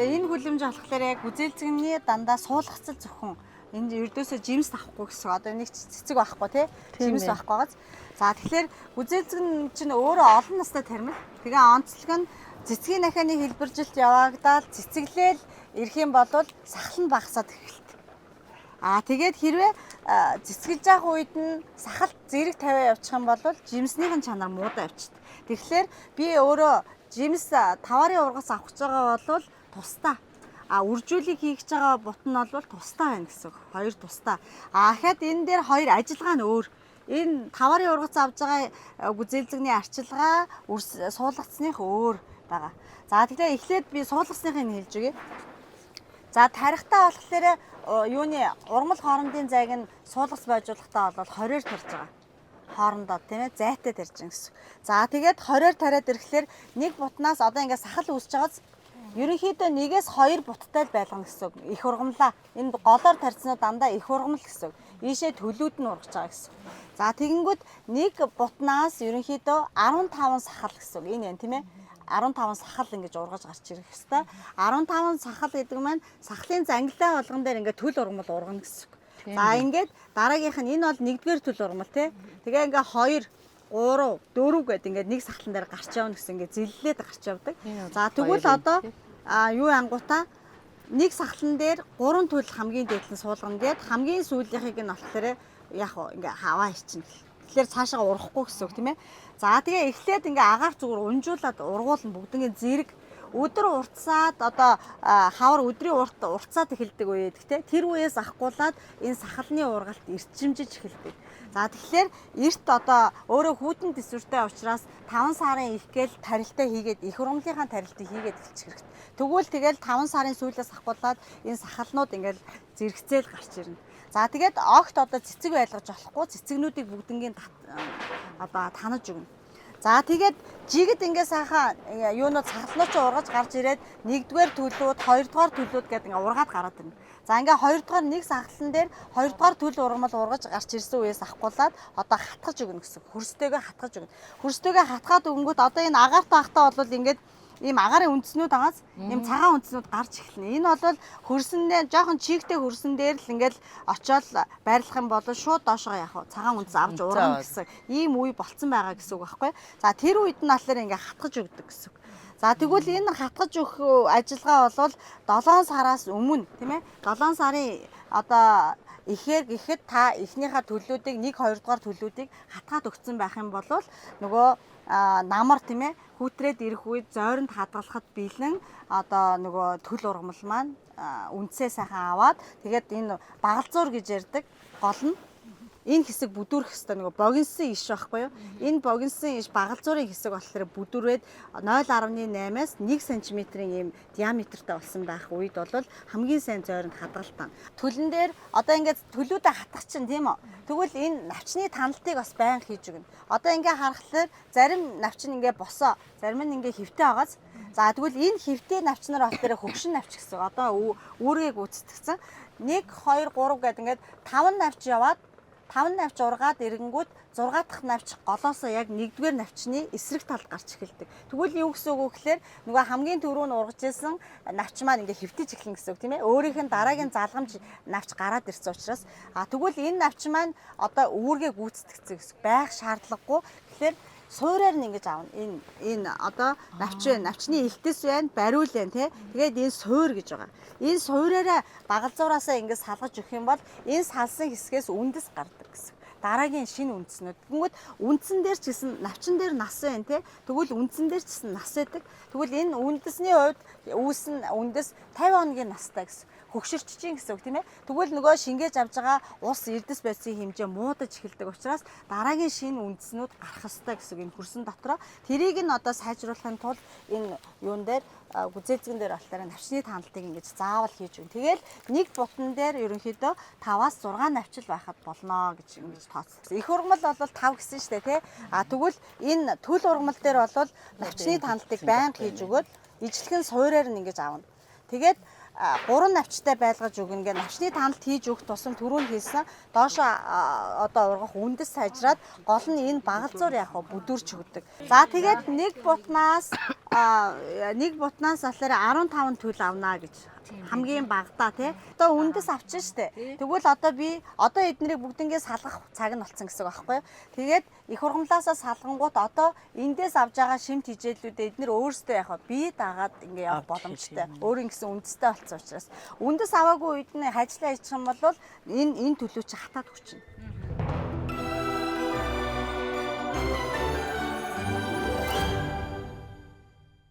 Тэгээ энэ хүлэмж болохоор яг гүзээлцэгний дандаа суулгацал зөвхөн энд ердөөсөө жимс авахгүй гэсэн. Одоо нэг цэцэг байхгүй тий. Жимс байхгүй газ. За тэгэхээр гүзээлцэг чинь өөрөө олон настай тармил. Тэгээ онцлог нь цэцгийн дахианы хэлбэржилт явагдаад цэцэглэл ирэх юм бол сахал нь багасаад эхэлдэг. Тэгээд хэрвээ цэцгэлж явах үед нь сахалт зэрэг тавиа явчих юм бол жимснийхэн чанар муудаа явчихдаг. Тэгэхээр би өөрөө жимс таварын ургас авах гэж байгаа бол тусдаа. Үржүүлэг хийх гэж байгаа бутан нь бол тусдаа байна гэсэн. Хоёр тусдаа. Ахад энэ дээр хоёр ажиллагаа нь өөр. Энэ таварын ургац авж байгаа гүзээлцэгний арчилгаа суулгацсных өөр байгаа. За тэгэхээр эхлээд би суулгацсныхыг нь хэлж өгье. За тарихтаа болохоор юуны урмал хоорондын зайг нь суулгац байжуулахдаа бол 20-оор тарьж байгаа. Хоорондоо тийм ээ зайтай тарьж байгаа гэсэн. За тэгээд 20-оор тариад ирэхлээр нэг бутнаас одоо ингээд сахал үүсэж байгаас ерөнхийдөө нэгээс 2 буттай л байлгана гэсэн. Их ургамлаа. Энэ голоор тарьснаа дандаа их ургамл гэсэн. Ийшээ төлүүд нь ургаж байгаа гэсэн. За тэгэнгүүт нэг бутнаас ерөнхийдөө 15 сахал гэсэн. Энэ юм тийм ээ. 15 сахал ингэж ургаж гарч ирэх хэвээр. 15 сахал гэдэг маань сахлын зангилаа болгон дээр ингээд төл ургамал ургана гэсэн. За ингээд дараагийнх нь энэ бол нэгдүгээр төл ургамал тий. Тэгээ ингээд 2 3 4 гэдэг ингээд нэг сахлан дээр гарч явна гэсэн ингээд зиллээд гарч явдаг. За тэгвэл одоо юу ангуудаа нэг сахлан дээр 3 төл хамгийн дээдлэн суулгана гээд хамгийн сүүлийнхийг нь болохоор яг ингээ хаваа ичнэ. Тэгэхээр цаашаа урахгүй гэсэн үг тийм ээ. За тэгээ эхлээд ингээ агаар зүгээр унжуулад ургуулна бүгднийг зэрэг өдөр уртсаад одоо хавар өдрийн уртсаад эхэлдэг үе гэдэг тэр үеэс ахгуулаад энэ сахалны ургалт эрчимжиж эхэлдэг. За тэгэхээр эрт одоо өөрөө хүүтэн төсвөртэй учраас 5 сарын их гээл тарилтаа хийгээд их ургамлынхаа тарилтыг хийгээд эхэлчих хэрэгтэй. Тэгвэл тэгэл 5 сарын сүүлээс ахгуулаад энэ сахалнууд ингээл зэрэгцээл гарч ирнэ. За тэгээд огт одоо цэцэг байлгаж болохгүй цэцэгнүүдийг бүгднгийн одоо танаж өгнө. За тэгээд жигд ингээ сайхан юунууд сахалнууд ч ургаж гарч ирээд нэгдүгээр төлүүд, хоёрдугаар төлүүд гэдэг ингээ ургаад гараад ирнэ. За ингээ хоёрдугаар нэг сахалн дээр хоёрдугаар төл ургамал ургаж гарч ирсэн үеэс ахгуулаад одоо хатгаж өгнө гэсэн. Хөрстэйгээ хатгаж өгнө. Хөрстэйгээ хатгаад өгөнгөт одоо энэ агаартай ахтаа бол ингээд ийм агарын үндснүүд агаас ийм цагаан үндснүүд гарч эхэлнэ. Энэ бол хөрсөндөө жоохон чигтэй хөрсөн дээр л ингээл очоод байрлах юм бол шууд доошоо явах цагаан үндс авч ургана гэсэн ийм үе болцсон байгаа гэсэн үг байхгүй. За тэр үед нь болохоор ингээ хатгаж өгдөг гэсэн үг. За тэгвэл энэ хатгаж өгөх ажиллагаа бол 7 сараас өмнө тийм ээ 7 сарын одоо ихээр гэхэд та эхнийхээ төлүүдийг 1 2 дугаар төлүүдийг хатгаад өгсөн байх юм бол нөгөө намар тийм ээ хүүтрээд ирэх үед зойронд хадгалахад бэлэн одоо нөгөө төл ургамал маань үндсээ сайхан аваад тэгээд энэ багалзуур гэж ярддаг гол нь энэ хэсэг бүдүүрэх хэвээр нөгөө богинсон иш байхгүй юу? Энэ богинсон иш багалзуурын хэсэг болохоор бүдүүрээд 0.8-аас 1 см-ийн ийм диаметртай болсон байх үед бол хамгийн сайн зойронд хадгалтаа. Төлөн дээр одоо ингээд төлүүдээ хатгах чинь тийм үү? Тэгвэл энэ навчны таналтыг бас байнга хийж өгнө. Одоо ингээ харахаар зарим навчин ингээ босоо, зарим нь ингээ хөвтэй байгаас. За тэгвэл энэ хөвтэй навчнаар болохоор хөгшин навч гэсэн. Одоо үүргийг гүйцэтгэсэн. 1 2 3 гэдэг ингээд 5 навч яваад 5 навч ургаад ирэнгүүт 6 дахь навч голоосоо яг 1-р навчны эсрэг талд гарч эхэлдэг. Тэгвэл юу гэсэн үг вэ гэхээр нөгөө хамгийн түрүү нь ургаж исэн навч маань ингээ хөвтөж эхлэн гэсэн үг тийм ээ. Өөрийнх нь дараагийн залгамж навч гараад ирсэн учраас тэгвэл энэ навч маань одоо үүргээ гүйцэтгэсэн гэсэн байх шаардлагагүй. Тэгэхээр суураар нь ингэж аавна. Энэ одоо навчны элтэс байна, бариул байна тий. Тэгээд энэ суур гэж байгаа. Энэ суураараа багалзуураасаа ингэж салгаж өгөх юм бол энэ салсан хэсгээс үндэс гардаг гэсэн. Дараагийн шинэ үндснүүд. Тэгвэл үндсэн дээр ч гэсэн навчин дээр нас байна тий. Тэгвэл үндсэн дээр ч гэсэн нас байдаг. Тэгвэл энэ үндэсний хувьд үүснэ үндэс 50 хоногийн настай гэсэн. Хөгшөрч чинь гэсэн үг тийм ээ. Тэгвэл нөгөө шингээж авж байгаа ус эрдэс байцын хэмжээ муудаж эхэлдэг учраас дараагийн шинэ үндэснүүд гарах ёстой гэсэн үг. Энэ хөрсөн дотроо тэрийг нь одоо сайжруулахын тулд энэ юун дээр гүзээлцгэн дээр болохоор навчны таналтыг ингэж заавал хийж өгнө. Тэгэл нэг бутан дээр ерөнхийдөө 5-аас 6 навчил байхад болно гэж ингэж тооцсон. Их ургамал бол 5 гэсэн шүү дээ тий. Тэгвэл энэ төл ургамал дээр бол навчны таналтыг байнга хийж өгөөд ижлэгэн суураар нь ингэж аавна. Тэгээд 3 навчтай байлгаж өгнө гэх навчны таналт хийж өгөх тусам түрүүн хийсэн доошо одоо ургах үндэс сайжраад гол нь энэ багалзуур яг бүдүүрч өгдөг. За тэгээд нэг бутнаас болохоор 15 төл авнаа гэж хамгийн багадаа тий. Одоо үндэс авчин штэ. Тэгвэл одоо би эднэрийг бүгднгээ салгах цаг нь болсон гэсэн үг байхгүй юу? Тэгээд их ургамлаасаа салгангууд одоо эндээс авж байгаа шимт хижээлүүдээ эднэр өөрсдөө яг бие дагаад ингээ явах боломжтой. Өөр ингэсэн үндэстэй болсон учраас үндэс аваагүй үед нь хажлаа хийчих юм бол энэ төлөв чи хатаад хүчнэ.